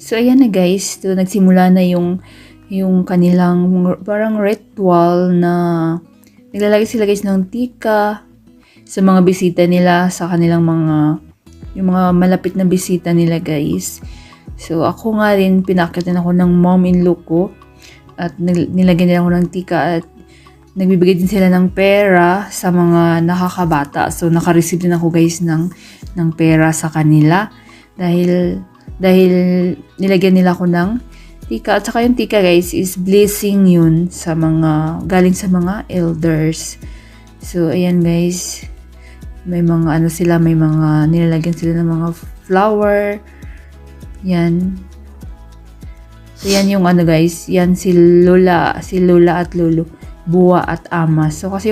So, ayan na guys. So, nagsimula na yung kanilang parang ritual na naglalagay sila guys ng tika sa mga bisita nila, sa kanilang yung mga malapit na bisita nila guys. So, ako nga rin, pinakyatin ako ng mom-in-law ko at nilagyan nila ako ng tika at nagbibigay din sila ng pera sa mga nakakabata. So, naka-receive din ako guys ng pera sa kanila dahil nilagyan nila ako ng tika. At saka yung tika guys is blessing yun sa galing sa mga elders. So, ayan guys. May mga may mga nilalagyan sila ng mga flower. Yan. So, yan yung guys. Yan si Lola at Lolo. Buwa at Ama. So, kasi